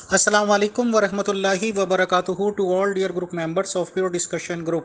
Assalamu alaikum wa rahmatullahi wa barakatuhu to all dear group members of Pure Discussion Group.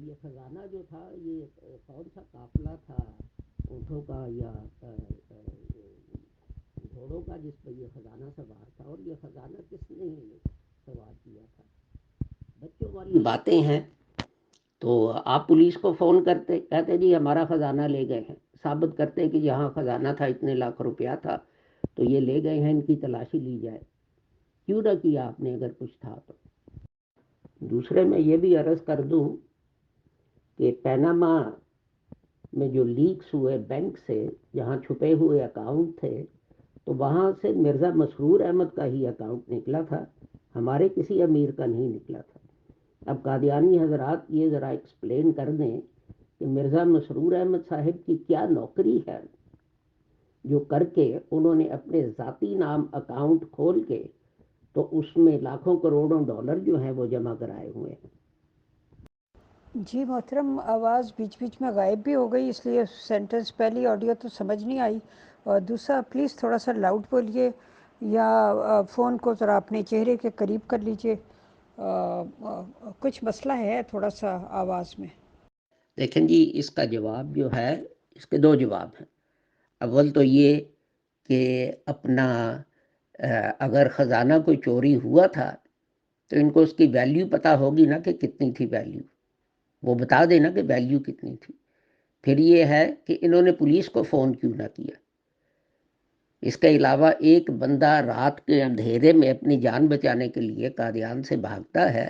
تو یہ خزانہ جو تھا یہ کون سا قافلہ تھا اونٹوں کا یا گھوڑوں کا جس پہ یہ خزانہ سوار تھا، اور یہ خزانہ کس نے سوار کیا تھا؟ بچوں والی باتیں ہیں. تو آپ پولیس کو فون کرتے، کہتے جی ہمارا خزانہ لے گئے ہیں، ثابت کرتے کہ یہاں خزانہ تھا، اتنے لاکھ روپیہ تھا، تو یہ لے گئے ہیں، ان کی تلاشی لی جائے. کیوں نہ کیا آپ نے اگر کچھ تھا تو؟ دوسرے میں یہ بھی عرض کر دوں کہ پیناما میں جو لیکس ہوئے بینک سے، جہاں چھپے ہوئے اکاؤنٹ تھے، تو وہاں سے مرزا مسرور احمد کا ہی اکاؤنٹ نکلا تھا، ہمارے کسی امیر کا نہیں نکلا تھا. اب قادیانی حضرات یہ ذرا ایکسپلین کر دیں کہ مرزا مسرور احمد صاحب کی کیا نوکری ہے جو کر کے انہوں نے اپنے ذاتی نام اکاؤنٹ کھول کے تو اس میں لاکھوں کروڑوں ڈالر جو ہیں وہ جمع کرائے ہوئے ہیں. جی محترم، آواز بیچ بیچ میں غائب بھی ہو گئی، اس لیے سینٹنس پہلی آڈیو تو سمجھ نہیں آئی. اور دوسرا پلیز تھوڑا سا لاؤڈ بولیے یا فون کو ذرا اپنے چہرے کے قریب کر لیجئے. کچھ مسئلہ ہے تھوڑا سا آواز میں. دیکھیں جی، اس کا جواب جو ہے، اس کے دو جواب ہیں. اول تو یہ کہ اپنا اگر خزانہ کوئی چوری ہوا تھا تو ان کو اس کی ویلیو پتہ ہوگی نا کہ کتنی تھی ویلیو، وہ بتا دینا کہ ویلیو کتنی تھی. پھر یہ ہے کہ انہوں نے پولیس کو فون کیوں نہ کیا. اس کے علاوہ ایک بندہ رات کے اندھیرے میں اپنی جان بچانے کے لیے قادیان سے بھاگتا ہے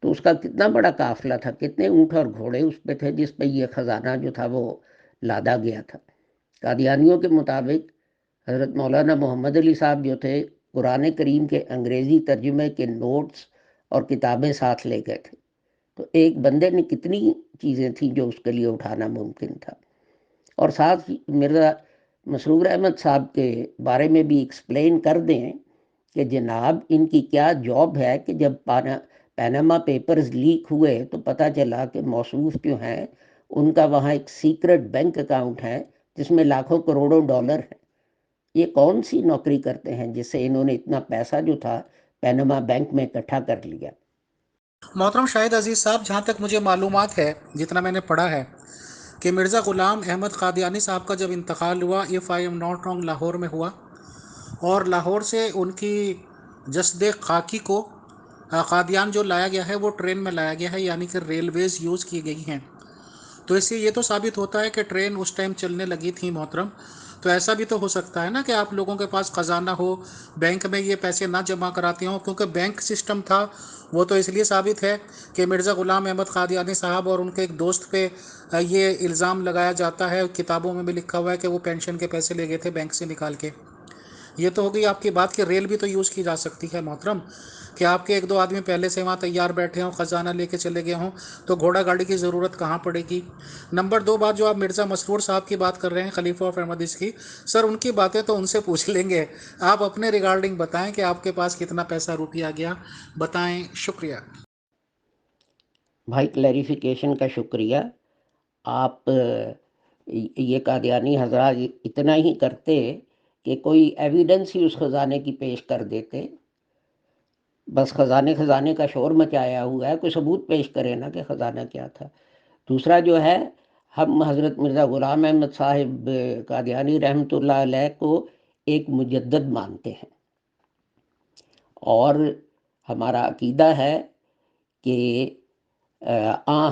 تو اس کا کتنا بڑا قافلہ تھا، کتنے اونٹ اور گھوڑے اس پہ تھے جس پہ یہ خزانہ جو تھا وہ لادا گیا تھا. قادیانیوں کے مطابق حضرت مولانا محمد علی صاحب جو تھے قرآن کریم کے انگریزی ترجمے کے نوٹس اور کتابیں ساتھ لے گئے تھے. تو ایک بندے نے کتنی چیزیں تھیں جو اس کے لیے اٹھانا ممکن تھا. اور ساتھ مرزا مسرور احمد صاحب کے بارے میں بھی ایکسپلین کر دیں کہ جناب ان کی کیا جاب ہے کہ جب پیناما پیپرز لیک ہوئے تو پتہ چلا کہ موصوف جو ہیں ان کا وہاں ایک سیکرٹ بینک اکاؤنٹ ہے جس میں لاکھوں کروڑوں ڈالر ہیں. یہ کون سی نوکری کرتے ہیں جس سے انہوں نے اتنا پیسہ جو تھا پیناما بینک میں اکٹھا کر لیا؟ محترم شاہد عزیز صاحب، جہاں تک مجھے معلومات ہے، جتنا میں نے پڑھا ہے، کہ مرزا غلام احمد قادیانی صاحب کا جب انتقال ہوا، if I am not wrong, Lahore میں ہوا، اور لاہور سے ان کی جسد خاکی کو قادیان جو لایا گیا ہے وہ ٹرین میں لایا گیا ہے، یعنی کہ ریلویز یوز کی گئی ہیں. تو اس سے یہ تو ثابت ہوتا ہے کہ ٹرین اس ٹائم چلنے لگی تھی محترم. تو ایسا بھی تو ہو سکتا ہے نا کہ آپ لوگوں کے پاس خزانہ ہو، بینک میں یہ پیسے نہ جمع کراتے ہوں، کیونکہ بینک سسٹم تھا. وہ تو اس لیے ثابت ہے کہ مرزا غلام احمد قادیانی صاحب اور ان کے ایک دوست پہ یہ الزام لگایا جاتا ہے، کتابوں میں بھی لکھا ہوا ہے کہ وہ پینشن کے پیسے لے گئے تھے بینک سے نکال کے. یہ تو ہوگی آپ کی بات کہ ریل بھی تو یوز کی جا سکتی ہے محترم، کہ آپ کے ایک دو آدمی پہلے سے وہاں تیار بیٹھے ہوں، خزانہ لے کے چلے گئے ہوں، تو گھوڑا گاڑی کی ضرورت کہاں پڑے گی. نمبر دو بات، جو آپ مرزا مسرور صاحب کی بات کر رہے ہیں، خلیفہ آف احمدیز کی، سر ان کی باتیں تو ان سے پوچھ لیں گے. آپ اپنے ریگارڈنگ بتائیں کہ آپ کے پاس کتنا پیسہ روپیہ گیا، بتائیں. شکریہ. بھائی کلیریفیکیشن کا شکریہ. آپ یہ قادیانی حضرات اتنا ہی کرتے کہ کوئی ایویڈنس ہی اس خزانے کی پیش کر دیتے. بس خزانے کا شور مچایا ہوا ہے، کوئی ثبوت پیش کرے نا کہ خزانہ کیا تھا. دوسرا جو ہے، ہم حضرت مرزا غلام احمد صاحب قادیانی رحمۃ اللہ علیہ کو ایک مجدد مانتے ہیں، اور ہمارا عقیدہ ہے کہ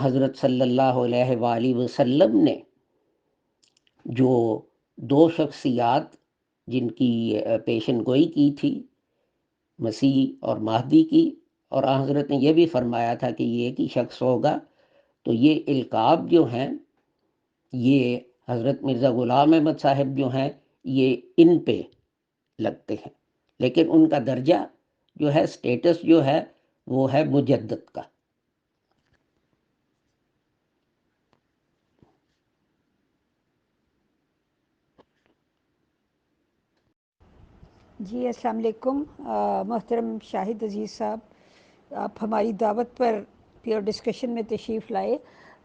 حضرت صلی اللہ علیہ وآلہ وسلم نے جو دو شخصیات جن کی پیشن گوئی کی تھی، مسیح اور مہدی کی، اور حضرت نے یہ بھی فرمایا تھا کہ یہ ایک ہی شخص ہوگا، تو یہ القاب جو ہیں یہ حضرت مرزا غلام احمد صاحب جو ہیں یہ ان پہ لگتے ہیں، لیکن ان کا درجہ جو ہے، سٹیٹس جو ہے، وہ ہے مجدد کا. جی السلام علیکم. محترم شاہد عزیز صاحب، آپ ہماری دعوت پر پیور ڈسکشن میں تشریف لائے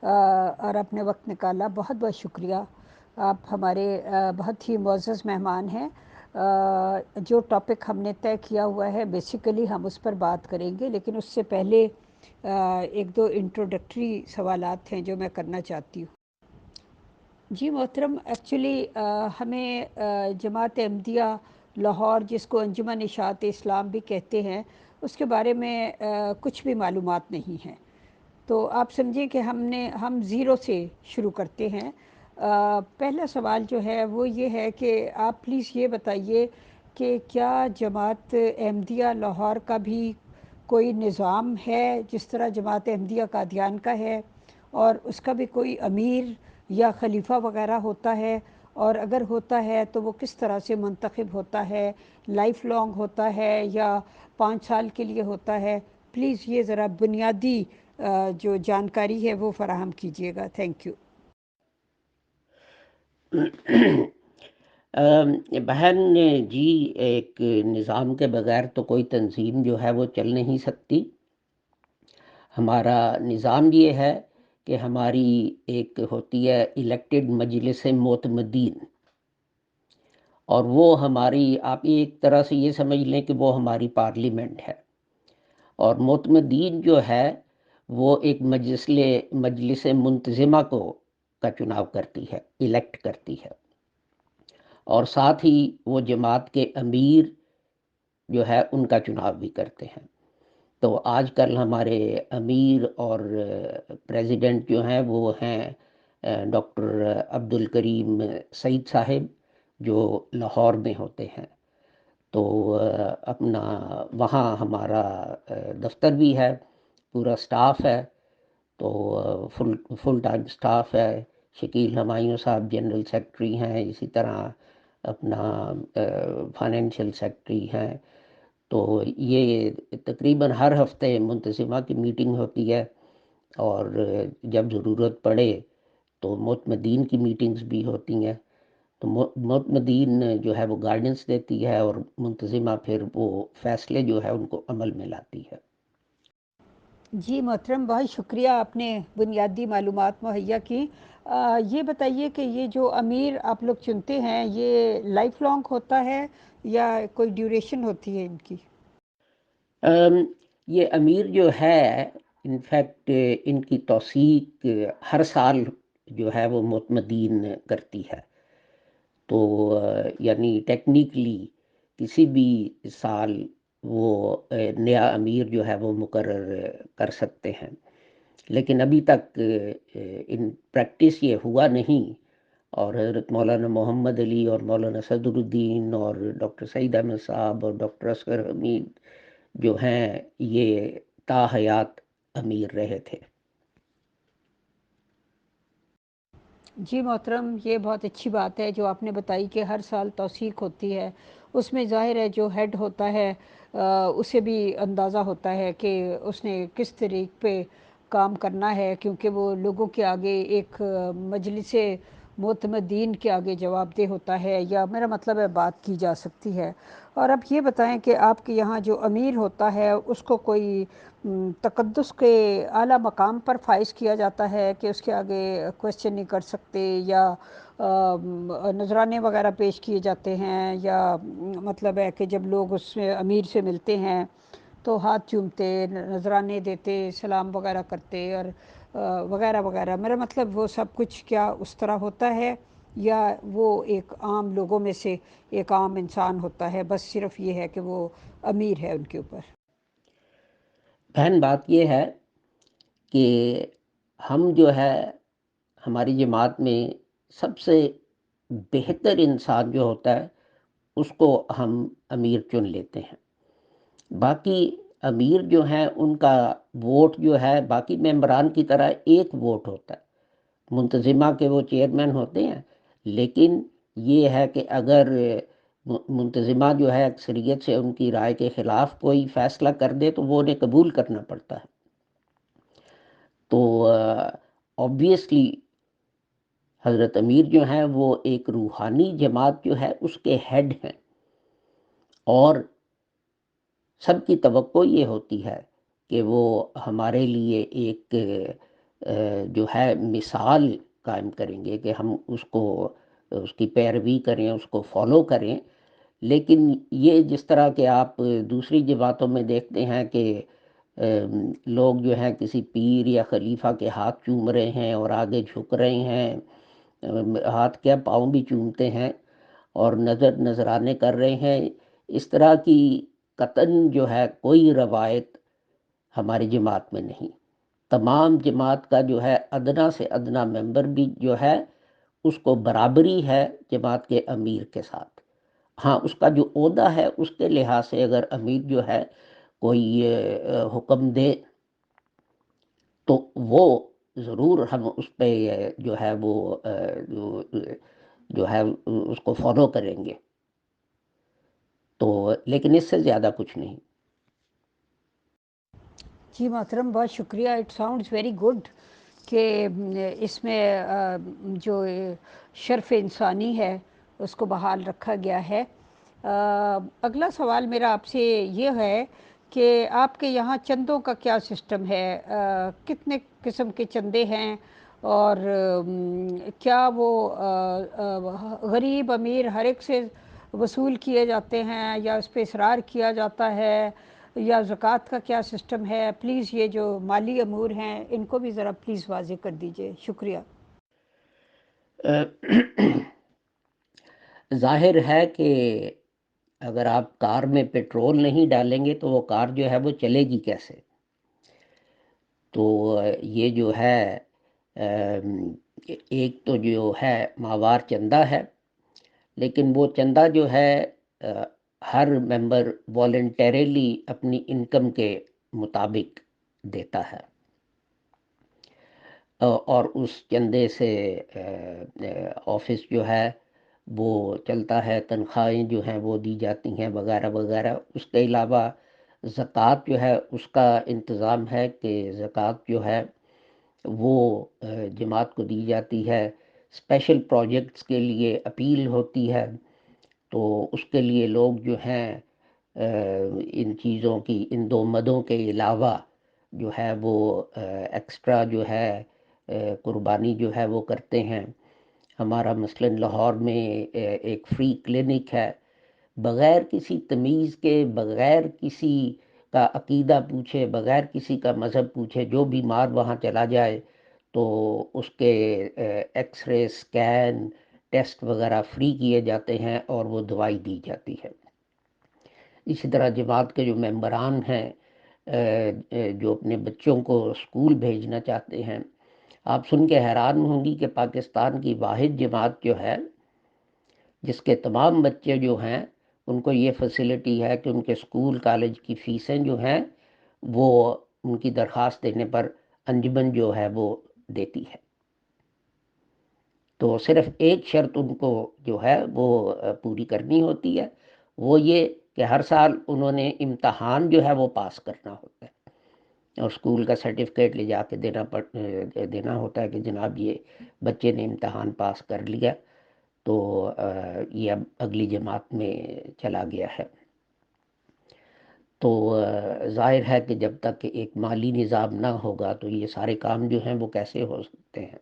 اور اپنے وقت نکالا، بہت بہت شکریہ. آپ ہمارے بہت ہی معزز مہمان ہیں. جو ٹاپک ہم نے طے کیا ہوا ہے بیسیکلی ہم اس پر بات کریں گے، لیکن اس سے پہلے ایک دو انٹروڈکٹری سوالات ہیں جو میں کرنا چاہتی ہوں۔ جی محترم، ایکچولی ہمیں جماعت احمدیہ لاہور، جس کو انجمن اشاعت اسلام بھی کہتے ہیں، اس کے بارے میں کچھ بھی معلومات نہیں ہیں۔ تو آپ سمجھیں کہ ہم زیرو سے شروع کرتے ہیں۔ پہلا سوال جو ہے وہ یہ ہے کہ آپ پلیز یہ بتائیے کہ کیا جماعت احمدیہ لاہور کا بھی کوئی نظام ہے جس طرح جماعت احمدیہ قادیان کا ہے، اور اس کا بھی کوئی امیر یا خلیفہ وغیرہ ہوتا ہے، اور اگر ہوتا ہے تو وہ کس طرح سے منتخب ہوتا ہے؟ لائف لانگ ہوتا ہے یا 5 سال کے لیے ہوتا ہے؟ پلیز یہ ذرا بنیادی جو جانکاری ہے وہ فراہم کیجیے گا۔ Thank you. بہن جی، ایک نظام کے بغیر تو کوئی تنظیم جو ہے وہ چل نہیں سکتی۔ ہمارا نظام یہ ہے کہ ہماری ایک ہوتی ہے الیکٹڈ مجلس معتمدین، اور وہ ہماری، آپ ایک طرح سے یہ سمجھ لیں کہ وہ ہماری پارلیمنٹ ہے، اور معتمدین جو ہے وہ ایک مجلس منتظمہ کا چناؤ کرتی ہے، الیکٹ کرتی ہے، اور ساتھ ہی وہ جماعت کے امیر جو ہے ان کا چناؤ بھی کرتے ہیں۔ تو آج کل ہمارے امیر اور پریزیڈنٹ جو ہیں وہ ہیں ڈاکٹر عبد الکریم سعید صاحب، جو لاہور میں ہوتے ہیں۔ تو اپنا وہاں ہمارا دفتر بھی ہے، پورا سٹاف ہے، تو فل ٹائم سٹاف ہے۔ شکیل ہمایوں صاحب جنرل سیکرٹری ہیں، اسی طرح اپنا فائنینشیل سیکرٹری ہیں۔ تو یہ تقریباً ہر ہفتے منتظمہ کی میٹنگ ہوتی ہے، اور جب ضرورت پڑے تو معتمدین کی میٹنگز بھی ہوتی ہیں۔ تو معتمدین جو ہے وہ گائیڈنس دیتی ہے، اور منتظمہ پھر وہ فیصلے جو ہے ان کو عمل میں لاتی ہے۔ جی محترم، بہت شکریہ، آپ نے بنیادی معلومات مہیا کی۔ یہ بتائیے کہ یہ جو امیر آپ لوگ چنتے ہیں یہ لائف لانگ ہوتا ہے یا کوئی ڈیوریشن ہوتی ہے ان کی؟ یہ امیر جو ہے، انفیکٹ ان کی توثیق ہر سال جو ہے وہ معتمدین کرتی ہے۔ تو یعنی ٹیکنیکلی کسی بھی سال وہ نیا امیر جو ہے وہ مقرر کر سکتے ہیں، لیکن ابھی تک ان پریکٹس یہ ہوا نہیں، اور حضرت مولانا محمد علی اور مولانا صدر الدین اور ڈاکٹر سعید احمد صاحب اور ڈاکٹر اصغر حمید جو ہیں یہ تا حیات امیر رہے تھے۔ جی محترم، یہ بہت اچھی بات ہے جو آپ نے بتائی کہ ہر سال توثیق ہوتی ہے۔ اس میں ظاہر ہے جو ہیڈ ہوتا ہے اسے بھی اندازہ ہوتا ہے کہ اس نے کس طریق پہ کام کرنا ہے، کیونکہ وہ لوگوں کے آگے ایک مجلس معتمدین کے آگے جواب دہ ہوتا ہے، یا میرا مطلب ہے بات کی جا سکتی ہے۔ اور اب یہ بتائیں کہ آپ کے یہاں جو امیر ہوتا ہے اس کو کوئی تقدس کے اعلیٰ مقام پر فائز کیا جاتا ہے کہ اس کے آگے کویسچن نہیں کر سکتے، یا نذرانے وغیرہ پیش کیے جاتے ہیں، یا مطلب ہے کہ جب لوگ اس میں امیر سے ملتے ہیں تو ہاتھ چومتے، نذرانے دیتے، سلام وغیرہ کرتے، اور وغیرہ وغیرہ؟ میرا مطلب وہ سب کچھ کیا اس طرح ہوتا ہے، یا وہ ایک عام لوگوں میں سے ایک عام انسان ہوتا ہے، بس صرف یہ ہے کہ وہ امیر ہے ان کے اوپر؟ بہن بات یہ ہے کہ ہم جو ہے ہماری جماعت میں سب سے بہتر انسان جو ہوتا ہے اس کو ہم امیر چن لیتے ہیں۔ باقی امیر جو ہیں ان کا ووٹ جو ہے باقی ممبران کی طرح ایک ووٹ ہوتا ہے، منتظمہ کے وہ چیئرمین ہوتے ہیں، لیکن یہ ہے کہ اگر منتظمہ جو ہے اکثریت سے ان کی رائے کے خلاف کوئی فیصلہ کر دے تو وہ انہیں قبول کرنا پڑتا ہے۔ تو obviously حضرت امیر جو ہیں وہ ایک روحانی جماعت جو ہے اس کے ہیڈ ہیں، اور سب کی توقع یہ ہوتی ہے کہ وہ ہمارے لیے ایک جو ہے مثال قائم کریں گے کہ ہم اس کی پیروی کریں، اس کو فالو کریں۔ لیکن یہ جس طرح کہ آپ دوسری جماعتوں میں دیکھتے ہیں کہ لوگ جو ہیں کسی پیر یا خلیفہ کے ہاتھ چوم رہے ہیں اور آگے جھک رہے ہیں، ہاتھ کیا پاؤں بھی چومتے ہیں اور نذرانے کر رہے ہیں. اس طرح کی قطعاً جو ہے کوئی روایت ہماری جماعت میں نہیں. تمام جماعت کا جو ہے ادنا سے ادنا ممبر بھی جو ہے اس کو برابری ہے جماعت کے امیر کے ساتھ. ہاں، اس کا جو عہدہ ہے اس کے لحاظ سے اگر امیر جو ہے کوئی حکم دے تو وہ ضرور ہم اس پہ جو ہے وہ جو ہے اس کو فالو کریں گے، تو لیکن اس سے زیادہ کچھ نہیں. جی محترم، بہت شکریہ. اٹ ساؤنڈز ویری گڈ کہ اس میں جو شرف انسانی ہے اس کو بحال رکھا گیا ہے. اگلا سوال میرا آپ سے یہ ہے کہ آپ کے یہاں چندوں کا کیا سسٹم ہے؟ کتنے قسم کے چندے ہیں اور کیا وہ غریب امیر ہر ایک سے وصول کیے جاتے ہیں یا اس پہ اصرار کیا جاتا ہے، یا زکوٰۃ کا کیا سسٹم ہے؟ پلیز یہ جو مالی امور ہیں ان کو بھی ذرا پلیز واضح کر دیجئے. شکریہ. ظاہر ہے کہ اگر آپ کار میں پیٹرول نہیں ڈالیں گے تو وہ کار جو ہے وہ چلے گی کیسے؟ تو یہ جو ہے ایک تو جو ہے ماہوار چندہ ہے، لیکن وہ چندہ جو ہے ہر ممبر والنٹیریلی اپنی انکم کے مطابق دیتا ہے، اور اس چندے سے آفس جو ہے وہ چلتا ہے، تنخواہیں جو ہیں وہ دی جاتی ہیں وغیرہ وغیرہ. اس کے علاوہ زکوٰۃ جو ہے اس کا انتظام ہے کہ زکوٰۃ جو ہے وہ جماعت کو دی جاتی ہے. اسپیشل پروجیکٹس کے لیے اپیل ہوتی ہے، تو اس کے لیے لوگ جو ہیں ان چیزوں کی، ان دو مدوں کے علاوہ جو ہے وہ ایکسٹرا جو ہے قربانی جو ہے وہ کرتے ہیں. ہمارا مثلاً لاہور میں ایک فری کلینک ہے، بغیر کسی تمیز کے، بغیر کسی کا عقیدہ پوچھے، بغیر کسی کا مذہب پوچھے، جو بیمار وہاں چلا جائے تو اس کے ایکس رے، اسکین، ٹیسٹ وغیرہ فری کیے جاتے ہیں اور وہ دوائی دی جاتی ہے. اسی طرح جماعت کے جو ممبران ہیں جو اپنے بچوں کو اسکول بھیجنا چاہتے ہیں، آپ سن کے حیران ہوں گی کہ پاکستان کی واحد جماعت جو ہے جس کے تمام بچے جو ہیں ان کو یہ فیسلٹی ہے کہ ان کے اسکول کالج کی فیسیں جو ہیں وہ ان کی درخواست دینے پر انجمن جو ہے وہ دیتی ہے. تو صرف ایک شرط ان کو جو ہے وہ پوری کرنی ہوتی ہے، وہ یہ کہ ہر سال انہوں نے امتحان جو ہے وہ پاس کرنا ہوتا ہے اور اسکول کا سرٹیفکیٹ لے جا کے دینا ہوتا ہے کہ جناب یہ بچے نے امتحان پاس کر لیا، تو یہ اب اگلی جماعت میں چلا گیا ہے. تو ظاہر ہے کہ جب تک ایک مالی نظام نہ ہوگا تو یہ سارے کام جو ہیں وہ کیسے ہو سکتے ہیں.